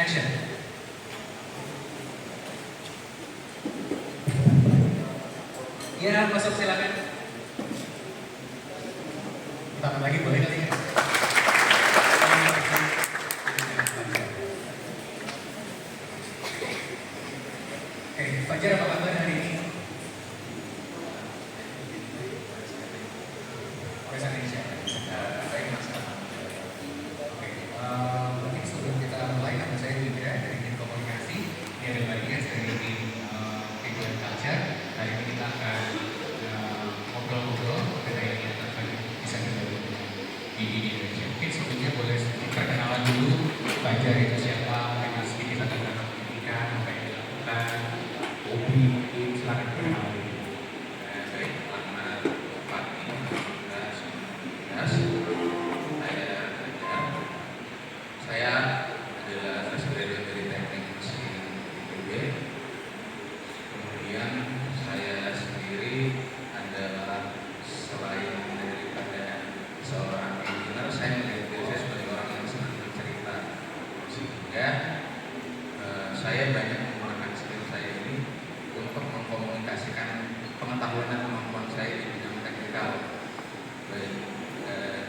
Action. Ya, masuk silakan. Tambah lagi boleh kali ya? Oke, Fajar apa kabar hari ini? Bahasa Indonesia. Baik mas. Oke, mungkin sebelum kita mulai, nama saya Indra dari Tim Komunikasi. Ini ada bagian dari Tim People and Culture. Hari ini kita akan ngobrol-ngobrol mengenai kegiatan bisa dibangun di Indonesia. Mungkin sebelumnya boleh sedikit perkenalan dulu. Fajar itu siapa? Mungkin sedikit tentang pendidikan, apa yang dilakukan, hobi, mungkin silakan perkenalan. Baik, selamat pagi, saya adalah fresh graduate dari Teknik Mesin ITB. Kemudian saya sendiri adalah selain daripada seorang engineer, saya melihat diri saya sebagai orang yang senang bercerita, sehingga saya banyak menggunakan skill saya ini untuk mengkomunikasikan pengetahuan dan kemampuan saya di bidang teknikal. Baik,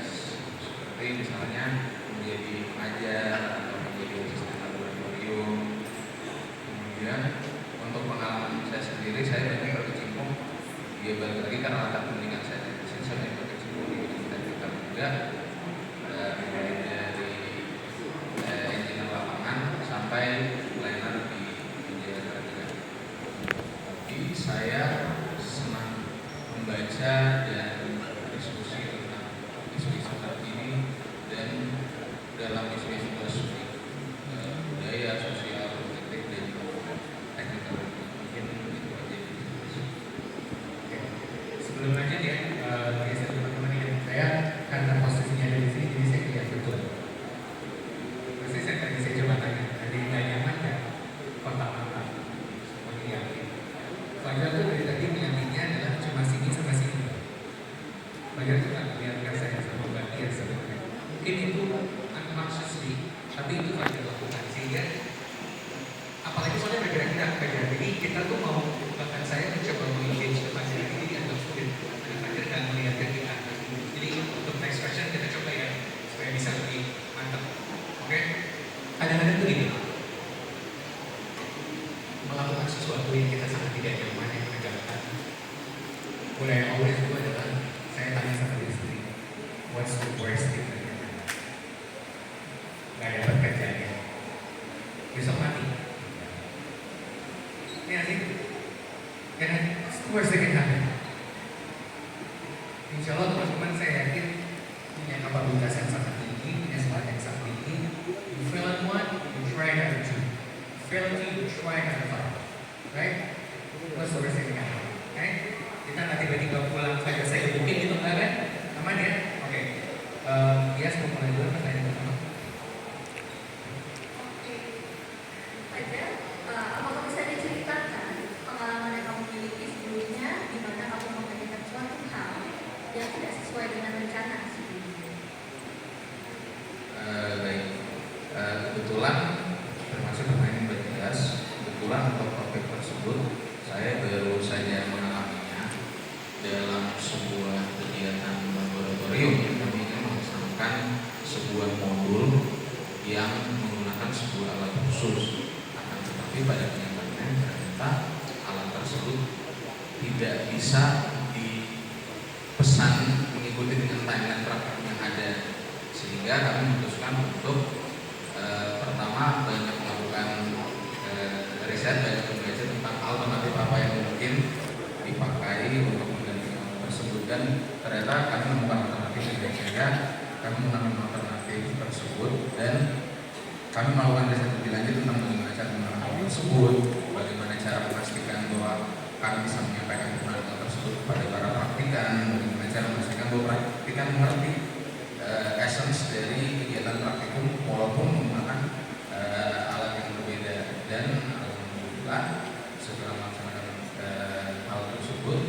seperti misalnya menjadi pengajar atau menjadi asisten laboratorium. Kemudian untuk pengalaman saya sendiri, saya banyak berkecimpung, dia balik lagi karena latar pendidikan saya banyak berkecimpung di bidang teknikal juga, mulai dari engineer lapangan sampai planner di Jakarta juga. Tapi saya senang membaca dan diskusi tentang isu-isu terkini, dan dalam isu-isu tersebut budaya, sosial, politik, dan teknikal. Mungkin itu aja. Oke. Sebelum lanjut ya, biasa teman-teman yang saya karena posisinya ada di sini, jadi saya lihat betul. Pasti saya tadi saya coba tanya, ada yang nggak nyaman nggak? Kontak apa? Semuanya yakin. Fajar tuh dari tadi menyambingnya adalah cuma sini sama sini. Fajar tuh nggak melihatkan saya sama Mbak Tia sebenarnya. Mungkin itu unconsciously, tapi itu Fajar lakukan sehingga apalagi soalnya bergerak-gerak Fajar. Jadi kita tuh mau, bahkan saya mencoba mengengage ke Fajar ini agak sulit karena Fajar nggak melihatkan kita. Jadi untuk next question kita coba ya supaya bisa lebih mantap. Oke? Kadang-kadang tuh gini, melakukan sesuatu yang kita sangat tidak nyaman yang menegakkan. Mulai always itu adalah saya tanya sama diri sendiri, what's the worst thing that can happen? Gak dapat kerjanya, besok mati. Ini sih, karena what's the worst thing that can happen? Insya Allah teman-teman saya yakin punya kapabilitas yang sangat tinggi, punya semangat yang sangat tinggi. You fail at one, you try another two. Fail at two, you try another five. Right? What's the worst thing that can happen? Okay? Kita nggak tiba-tiba pulang saja saya gebukin gitu nggak kan? Aman ya? Oke. Ya, sebelum mulai dulu pertanyaan pertama. Fajar, apakah bisa diceritakan pengalaman yang kamu miliki sebelumnya di mana kamu mengerjakan suatu hal yang tidak sesuai dengan rencana sebelumnya? Baik, kebetulan termasuk pertanyaan berjelas. Kebetulan untuk topik tersebut saya baru saja mengalaminya dalam sebuah kegiatan laboratorium yang kami melaksanakan sebuah modul yang menggunakan sebuah alat khusus. Akan tetapi pada kenyataannya ternyata alat tersebut tidak bisa dipesan mengikuti dengan timeline praktik yang ada, sehingga kami memutuskan untuk pertama banyak melakukan riset, banyak membaca tentang alternatif apa yang mungkin dipakai untuk mengganti alat tersebut, dan ternyata kami menemukan alternatif sehingga kami mengambil alternatif tersebut, dan kami melakukan riset lebih lanjut tentang bagaimana cara menggunakan alat tersebut, bagaimana cara memastikan bahwa kami bisa menyampaikan penggunaan alat tersebut kepada para praktikan, bagaimana cara memastikan bahwa praktikan mengerti essence dari kegiatan praktikum walaupun menggunakan alat yang berbeda. Dan alhamdulillah setelah melaksanakan hal tersebut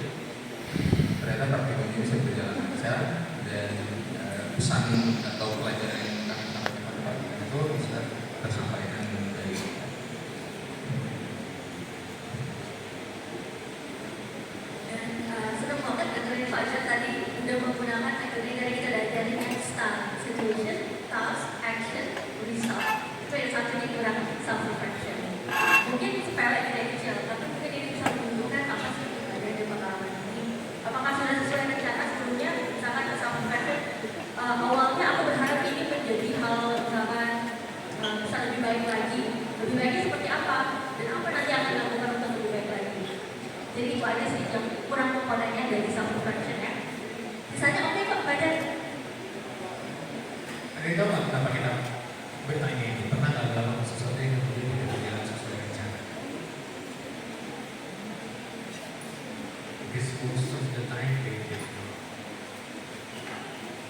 ternyata praktikum ini bisa berjalan lancar, dan pesan atau pelajaran yang kami sampaikan pada praktikum itu bisa tersampaikan dengan baik. self reflection. Mungkin sepele tidak kecil, tapi mungkin ini bisa menunjukkan apa sih yang ada di pengalaman ini. Apakah sudah sesuai rencana sebelumnya? Misalkan self reflection, awalnya aku berharap ini menjadi hal misalkan bisa lebih baik lagi. Lebih baiknya seperti apa? Dan apa nanti akan dilakukan untuk lebih baik lagi? Jadi itu aja sih yang kurang komponennya dari self reflection ya. Misalnya oke kok baca. Ada yang tahu nggak kenapa kita bertanya ini? Pernah nggak melakukan sesuatu yang kemudian tidak berjalan sesuai rencana? Because most of the time they did not.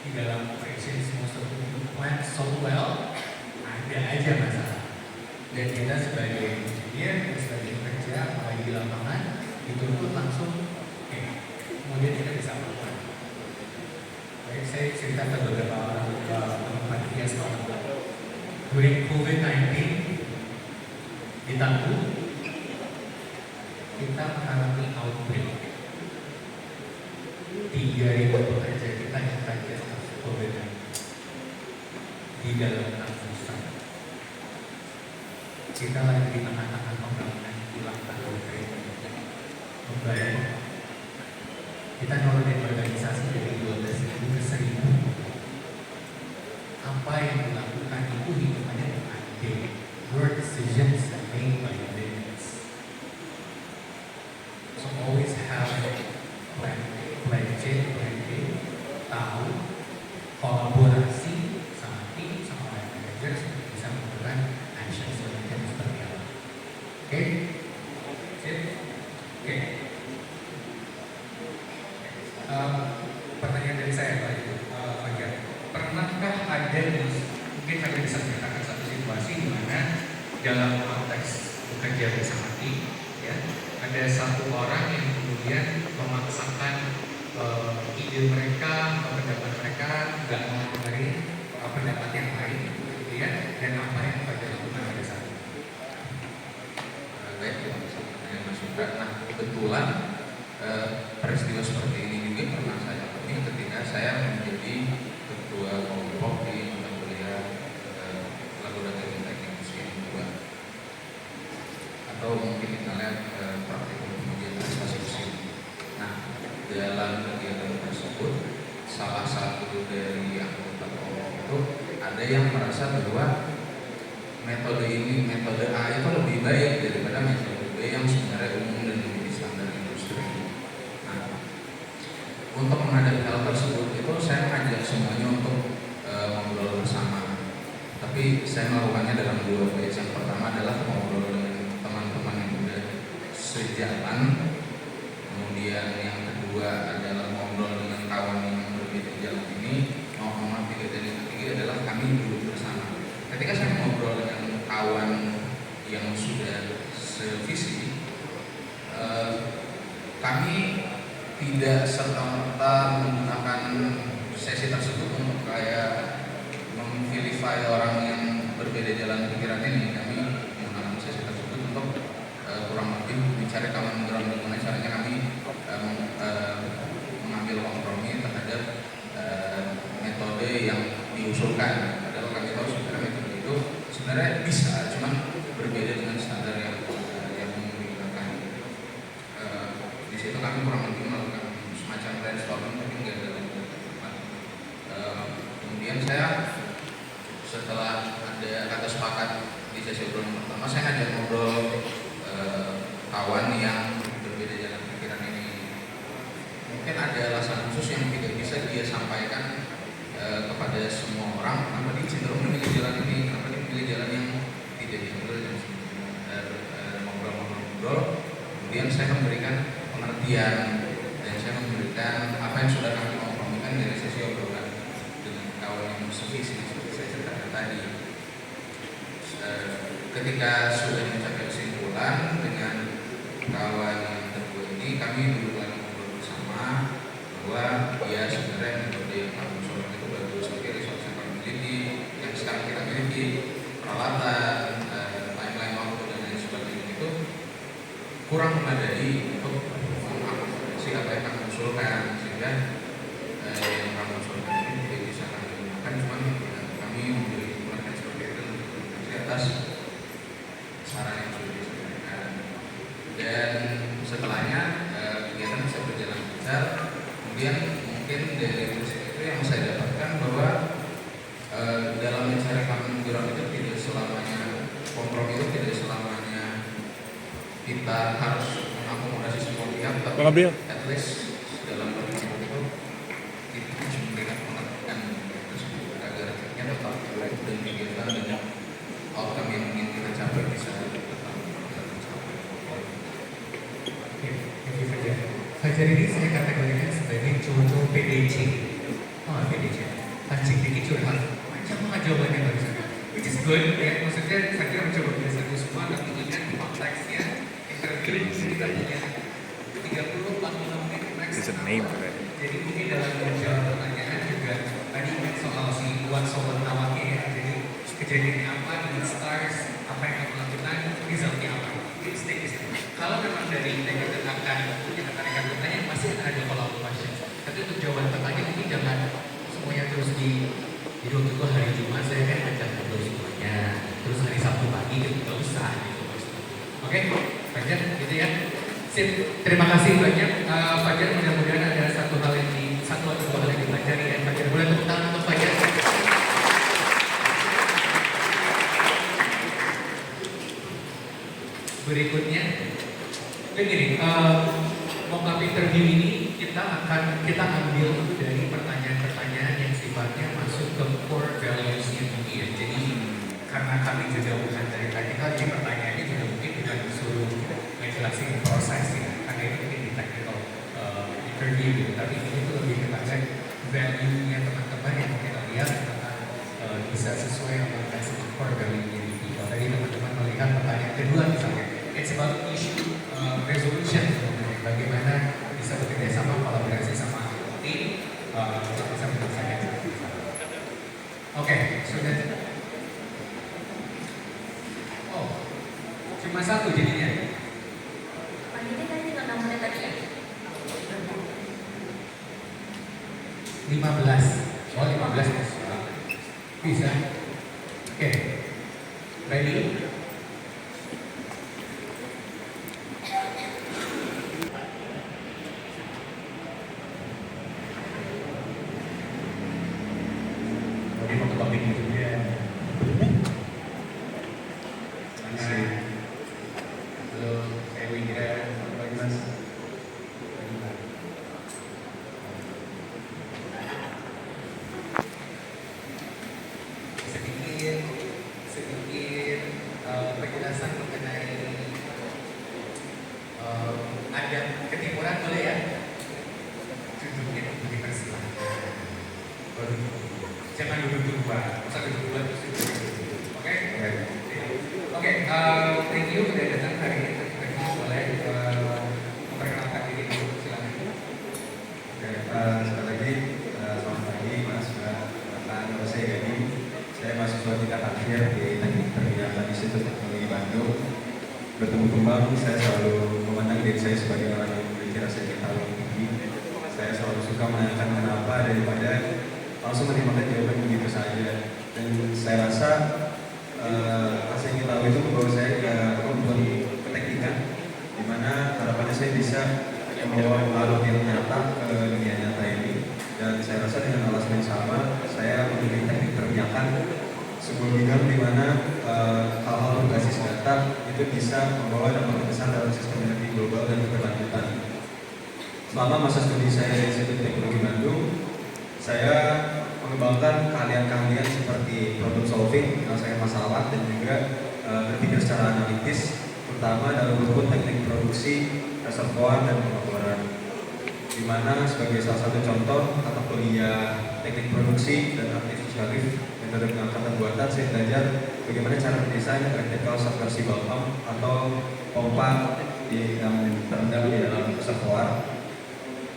Di dalam operations most of the went so well, ada aja masalah. Dan kita sebagai engineer, sebagai pekerja, apalagi di lapangan, dituntut langsung, oke, kemudian kita bisa melakukan. Baik, saya cerita ke beberapa orang teman-teman dia sekolah. During COVID-19 di Tangguh, kita mengalami outbreak. 3.000 pekerja kita yang terjadi COVID-19 di dalam Tangguh sana. Kita lagi di tengah-tengah pembangunan ulang Tangguh kereta. Membayar. Kita nurunin organisasi dari 12.000 ke 1.000. Apa yang dilakukan itu hitungannya dengan day. Your decisions are made by minutes. So always have plan C, plan B, tahu, kolaborasi sama tim, sama line managers untuk bisa melakukan action selanjutnya seperti apa. Oke? Sip? Oke. Pertanyaan dari saya Pak Ibu, Fajar, pernahkah ada mungkin kalian bisa menceritakan satu situasi di mana dalam konteks bekerja bersama tim, ya, ada satu orang yang kemudian memaksakan ide mereka atau pendapat mereka nggak mau dengerin pendapat yang lain, gitu ya, dan apa yang Fajar lakukan pada saat itu? Baik, saya masukkan. Nah, kebetulan peristiwa seperti ini juga pernah saya alami ketika saya menjadi ketua kelompok di mata kuliah laboratorium teknik mesin 2, atau mungkin kita lihat praktikum pengujian prestasi mesin. Nah, dalam kegiatan tersebut salah satu dari anggota kelompok itu ada yang merasa bahwa metode ini, metode A itu lebih baik daripada metode B yang sebenarnya umum dan menjadi standar industri. Nah, untuk menghadapi hal tersebut itu saya mengajak semuanya untuk ngobrol bersama. Tapi saya melakukannya dalam 2 phase. Yang pertama adalah ngobrol dengan teman-teman yang sudah sejalan. Kemudian yang kedua adalah ngobrol dengan kawan yang berbeda jalan ini. Dan yang ketiga adalah kami duduk bersama. Ketika saya ngobrol dengan kawan yang sudah sevisi, kami tidak serta-merta menggunakan sesi tersebut untuk kayak memvilify orang yang berbeda jalan pikiran ini. Kami menggunakan sesi tersebut untuk kurang lebih mencari common ground, bagaimana caranya kami mengambil kompromi terhadap metode yang diusulkan. Padahal kami tahu sebenarnya metode itu sebenarnya bisa, cuman berbeda dengan standar yang digunakan. Di situ kami kurang lebih melakukan semacam brainstorming, tapi nggak dalam tempat. Kemudian saya setelah ada kata sepakat di sesi obrolan pertama, saya ngajak ngobrol kawan yang berbeda jalan pikiran ini. Mungkin ada alasan khusus yang tidak bisa dia sampaikan kepada semua orang, kenapa dia cenderung memilih jalan ini, kenapa dia memilih jalan yang tidak diambil, dan ngobrol-ngobrol. Kemudian saya memberikan pengertian dan saya memberikan apa yang sudah kami kompromikan dari sesi obrolan dengan kawan yang sevisi seperti saya ceritakan tadi. Ketika sudah mencapai kesimpulan dengan kawan yang kedua ini, kami duduk lagi ngobrol bersama bahwa ya sebenarnya metode yang kami usulkan itu bagus, tapi resource yang kami miliki, yang sekarang kita miliki, peralatan, timeline waktu dan lain sebagainya itu kurang memadai untuk mengakomodasi apa yang kami usulkan, sehingga yang kami usulkan ini tidak bisa kami gunakan. Cuman kami memberi kesimpulan seperti itu di atas setelahnya kegiatan bisa berjalan lancar. Kemudian mungkin dari proses itu yang saya dapatkan bahwa dalam mencari common ground itu tidak selamanya kompromi, itu tidak selamanya kita harus mengakomodasi semua pihak, tapi at least dalam pertemuan itu kita harus memberikan pengertian tersebut agar akhirnya tetap baik dan kegiatan dan outcome yang ingin kita capai bisa tetap tercapai. Oke, thank you Fajar. Fajar ini saya kategorikan sebagai cowok-cowok PDC. Oh, PDC. Pancing dikit curhat. Macam apa jawabannya barusan? Which is good ya. Maksudnya Fajar mencoba menjelaskan itu semua, tapi ingat konteksnya interview kita punya 30-40 menit max. There's a name for it. Jadi mungkin dalam menjawab pertanyaan juga tadi soal si Wan Sowan Nawaki ya. Jadi kejadiannya apa, dengan stars, apa yang kamu lakukan, resultnya apa. Itu stay di situ. Kalau memang dari negatif akan punya tertarikan pertanyaan, masih ada follow-up question. Tapi untuk jawaban pertanyaan ini jangan semuanya terus di waktu itu hari Jumat saya kan ajak ngobrol semuanya. Terus hari Sabtu pagi itu nggak usah gitu. Oke, Fajar gitu ya. Sip, terima kasih banyak Fajar. Mudah-mudahan ada satu atau dua hal yang dipelajari ya Fajar. Boleh tepuk tangan untuk Fajar. Berikutnya, begini, mock-up interview ini kita ambil dari pertanyaan-pertanyaan yang sifatnya masuk ke core values-nya ya. Jadi karena kami juga bukan dari technical, jadi pertanyaannya juga mungkin bukan disuruh ngejelasin proses ya, karena itu mungkin di technical interview gitu. Tapi ini tuh lebih kepada value-nya teman-teman yang kita lihat bisa sesuai dengan core value-nya di people. Tadi teman-teman melihat pertanyaan kedua misalnya, it's about issue resolution, bagaimana bisa bekerja sama, kolaborasi sama tim, bisa menyelesaikan masalah. Oke, sudah. Oh, cuma satu jadinya. Ini kan tinggal 6 menit tadi ya? 15. Oh, 15 bisa. Oke. Ready? Oke, mau ke topik itu ya. Halo, saya Windra. Apa Mas? sedikit penjelasan mengenai ada ketimuran boleh ya? Duduknya dipersilahkan. Jangan duduk duluan, masa duduk duluan terus duduk. Oke? Oke, thank you sudah datang hari ini. Boleh memperkenalkan diri dulu, silakan. Oke, sekali lagi selamat pagi Mas, Mbak, nama saya Gadi. Saya mahasiswa tingkat akhir di Teknik Perminyakan Institut Teknologi Bandung. Bertemu kembang, saya selalu memandang diri saya sebagai orang yang memiliki rasa ingin tahu yang tinggi. Saya selalu suka menanyakan kenapa daripada langsung menerima jawaban begitu saja. Dan saya rasa rasa ingin tahu itu membawa saya ke kemampuan keteknikan, di mana harapannya saya bisa membawa pengaruh yang nyata ke dunia nyata ini. Dan saya rasa dengan alasan yang sama, saya memilih teknik perminyakan, sebuah bidang di mana hal-hal berbasis data itu bisa membawa dampak besar dalam sistem energi global dan berkelanjutan. Selama masa studi saya di Institut Teknologi Bandung, saya mengembangkan keahlian-keahlian seperti problem solving, menyelesaikan masalah, dan juga berpikir secara analitis, terutama dalam rumpun teknik produksi, reservoir, dan pengeboran. Di mana sebagai salah satu contoh mata kuliah teknik produksi dan artificial lift metode pengangkatan buatan, saya belajar bagaimana cara mendesain vertical submersible pump atau pompa yang terendam di dalam reservoir.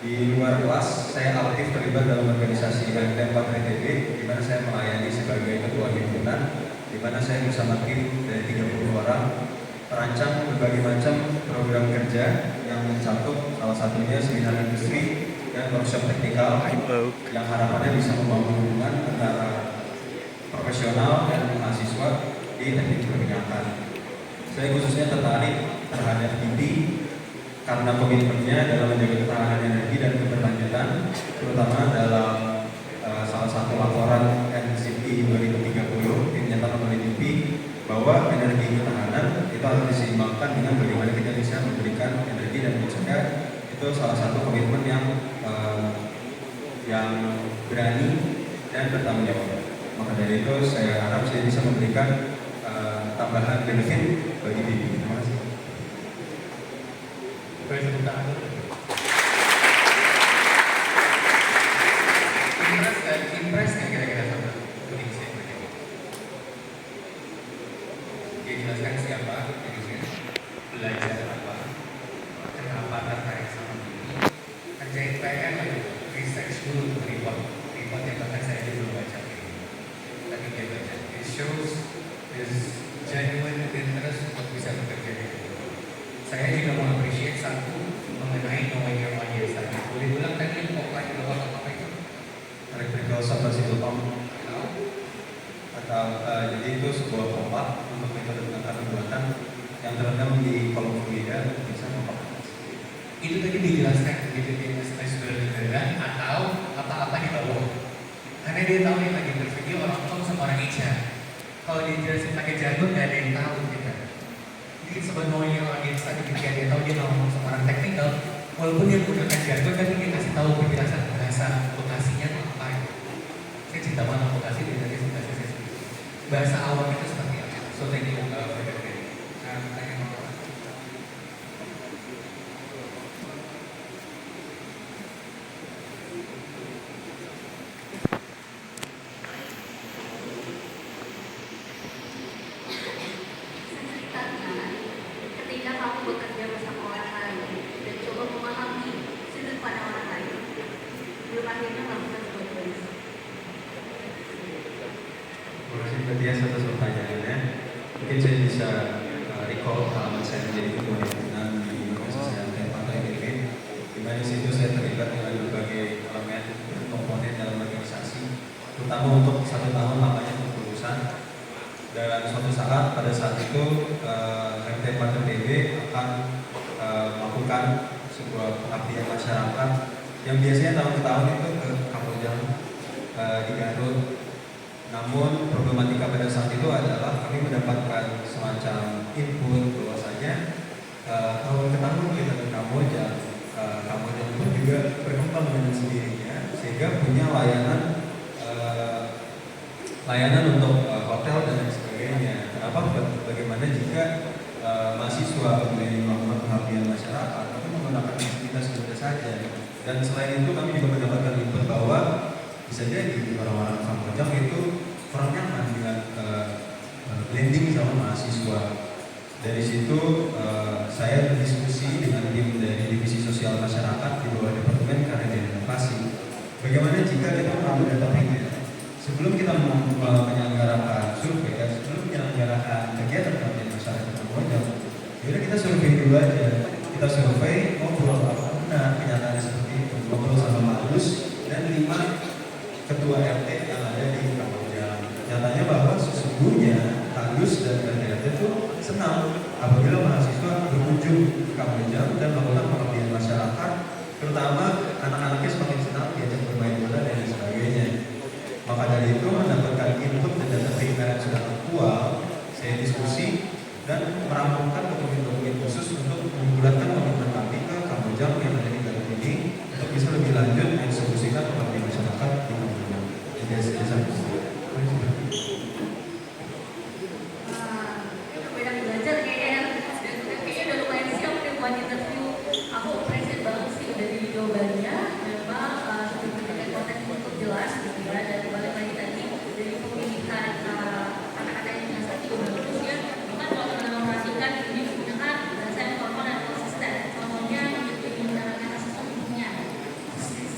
Di luar kelas, saya aktif terlibat dalam organisasi HMT 4 ITB, di mana saya melayani sebagai ketua himpunan, di mana saya bersama tim dari 30 orang merancang berbagai macam program kerja yang mencakup salah satunya seminar industri dan workshop teknikal yang harapannya bisa membangun hubungan antara profesional dan mahasiswa di teknik perminyakan. Saya khususnya tertarik terhadap inti karena komitmennya dalam menjaga ketahanan energi dan keberlanjutan, terutama dalam salah satu laporan NCP 2030 yang menyatakan meneliti bahwa energi ketahanan itu harus diseimbangkan dengan bagaimana kita bisa memberikan energi dan mencegah. Itu salah satu komitmen yang berani dan bertanggung jawab. Maka dari itu saya harap saya bisa memberikan tambahan benefit bagi diri. Terima kasih. Boleh tepuk tangan dulu. Impress nggak kira-kira sama coding saya tadi? Dia jelaskan siapa, jadi belajar apa, kenapa tertarik sama ini, kerjain PR lagi, research dulu report yang bahkan saya juga belum baca ini, tapi dia baca. It shows this genuine interest untuk bisa bekerja di situ. Saya juga mau appreciate satu mengenai knowing your audience tadi. Boleh ulang tadi pokoknya bahwa apa itu? Electrical subversible pump atau jadi itu sebuah pompa untuk metode pengangkatan buatan yang terendam di kolom fluida untuk bisa memperkuat. Itu tadi dijelaskan begitu dia saudara atau apa-apa di bawah. Karena dia tahu nih lagi bervideo orang tua sama orang Ica. Kalau dijelasin pakai jargon nggak ada yang tahu gitu. Jadi sebenarnya audiens tadi ketika dia tahu dia ngomong sama orang teknikal, walaupun dia menggunakan jargon tapi dia kasih tahu penjelasan bahasa aplikasinya itu apa. Saya cinta banget aplikasi dari presentasi saya sendiri. Bahasa awam itu seperti apa? So thank you for that. Tanya apa? Ketika kamu bekerja bersama orang lain dan coba memahami sudut pandang orang lain, belum akhirnya melakukan sebuah tulis. Terima kasih Matias atas pertanyaannya. Mungkin saya bisa recall pengalaman saya menjadi ketua himpunan di Universitas Pantai ITB, di mana di situ saya terlibat dengan berbagai elemen dan komponen dalam organisasi, terutama untuk 1 tahun lamanya kepengurusan. Dan suatu saat pada saat itu MT Pantai ITB akan melakukan sebuah pengabdian masyarakat yang biasanya tahun ke tahun itu ke Kamojang di Garut. Namun problematika pada saat itu adalah kami mendapatkan semacam input bahwasanya tahun ke tahun kita ke Kamojang, Kamojang pun juga berkembang dengan sendirinya sehingga punya layanan untuk hotel dan lain sebagainya. Kenapa? Bagaimana jika mahasiswa kemudian melakukan pengabdian masyarakat tapi menggunakan fasilitas mudah saja. Dan selain itu kami juga mendapatkan input bahwa bisa jadi orang-orang Kamojang itu kurang nyaman dengan blending sama mahasiswa. Dari situ saya berdiskusi dengan tim dari Divisi Sosial Masyarakat di bawah Departemen Karya dan Inovasi. Bagaimana jika kita mengambil data primer sebelum kita menyelenggarakan survei dan sebelum menyelenggarakan kegiatan pengabdian masyarakat Kamojang, jadi kita survei dulu aja. Kita survei ngobrol apa benar kenyataannya seperti itu, ngobrol sama Pak Agus dan 5 ketua RT yang ada di Kamojang. Nyatanya bahwa sesungguhnya Agus dan RT itu senang apabila mahasiswa berkunjung ke Kamojang dan melakukan pengabdian masyarakat, terutama anak-anaknya semakin senang diajak bermain bola dan sebagainya. Maka dari itu mendapatkan input dan data primer yang sudah aktual, saya diskusi dan merampungkan dokumen-dokumen khusus untuk membulatkan komitmen kami ke Kamojang yang ada di Garut ini untuk bisa lebih lanjut mengeksekusikan pengabdian masyarakat di Kamojang. Jadi saya sampai sini. Banyak belajar kayaknya udah lumayan siap deh buat interview. Aku appreciate banget sih dari jawabannya. Memang sudah memberikan konten untuk jelas gitu ya. Dan balik lagi tadi dari pemilihan kata-kata yang biasa juga bagus ya. Kan kalau kita mengoperasikan ini menggunakan bahasa yang formal dan konsisten. Contohnya ini menggunakan kata sesungguhnya.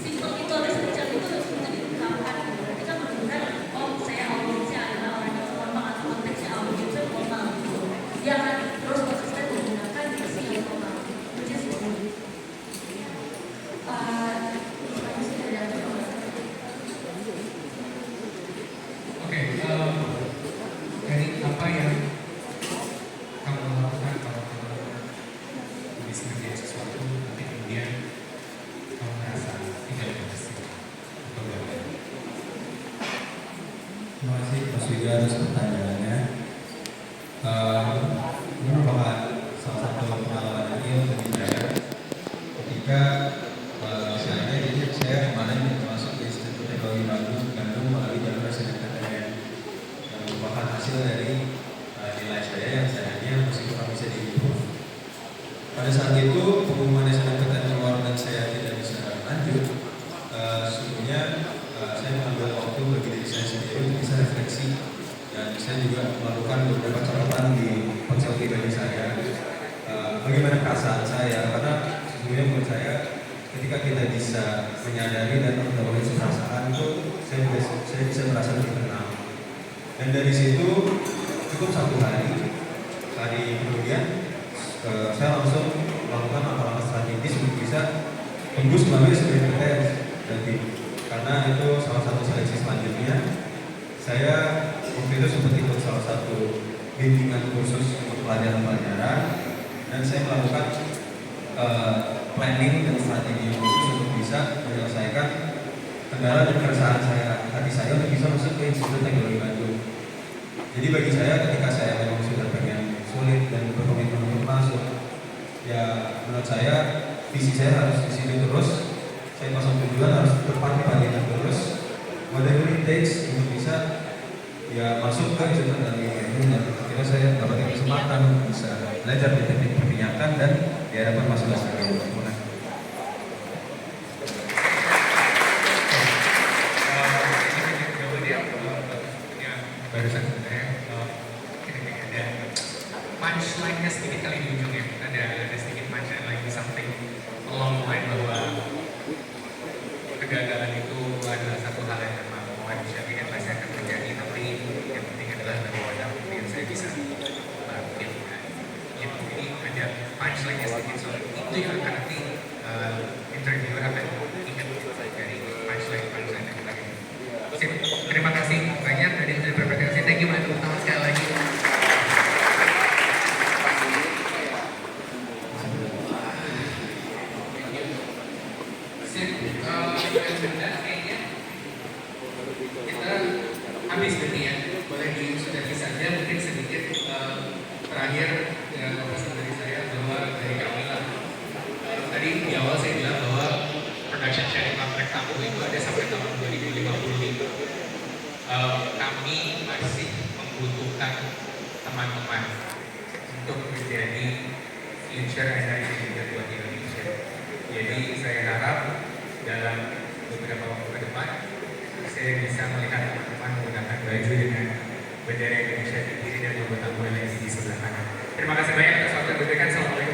Simple itu ada semacam itu diungkapkan. Berarti kan menunjukkan oh saya audiensnya adalah orang yang formal atau konteksnya audiensnya formal gitu. Dia akan terus konsisten menggunakan diksi yang formal. Which is good. Oke, dari apa yang kamu lakukan kalau kamu bisa menjadi sesuatu pada saat itu pengumuman SNMPTN keluar dan saya tidak bisa lanjut. Sesungguhnya saya mengambil waktu bagi diri saya sendiri untuk bisa refleksi, dan saya juga melakukan beberapa catatan di ponsel pribadi saya. Bagaimana perasaan saya, karena sesungguhnya menurut saya ketika kita bisa menyadari dan mengetahui perasaan itu, saya bisa merasa lebih tenang. Dan dari situ cukup 1 hari kemudian saya langsung melakukan langkah-langkah strategis untuk bisa tembus melalui SBMPTN. Jadi karena itu salah satu seleksi selanjutnya, saya waktu itu sempat ikut salah satu bimbingan khusus untuk pelajaran-pelajaran, dan saya melakukan planning dan strategi khusus untuk bisa menyelesaikan kendala dan keresahan hati saya untuk bisa masuk ke Institut Teknologi Bandung. Jadi bagi saya, ketika saya memang sudah pengen sulit dan berkomitmen untuk masuk, ya menurut saya visi saya harus di sini terus. Saya pasang tujuan harus berpati-pati terus, whatever it takes untuk bisa ya masuk ke Institut Teknologi Bandung. Dan akhirnya saya dapat kesempatan untuk bisa belajar di teknik perminyakan dan di hadapan mahasiswa yang berkemudian. Barusan sebenarnya ada punchline-nya sedikit kali di ujungnya, ada sedikit punchline lagi something along the line bahwa kegagalan itu adalah satu hal yang memang manusia tidak pasti akan terjadi, tapi yang penting adalah bagaimana kemudian saya bisa bangkit. Gitu. Jadi ada punchline-nya sedikit soal itu yang akan nanti interviewer akan ingat dari punchline yang kita ini. Terima kasih banyak dari interpretasi. Thank you banyak teman-teman sekali lagi. Kayaknya kita habis berarti ya. Boleh disudahi saja, mungkin sedikit terakhir pesan dari saya bahwa dari kami lah. Tadi di awal saya bilang bahwa production sharing kontrak kamu itu ada sampai tahun 2050. Kami masih membutuhkan teman-teman untuk menjadi future energy leader buat Indonesia. Jadi saya harap dalam beberapa waktu ke depan saya bisa melihat teman-teman menggunakan baju dengan bendera Indonesia di kiri dan logo Tambora lagi di sebelah kanan. Terima kasih banyak atas waktu yang diberikan. Assalamualaikum.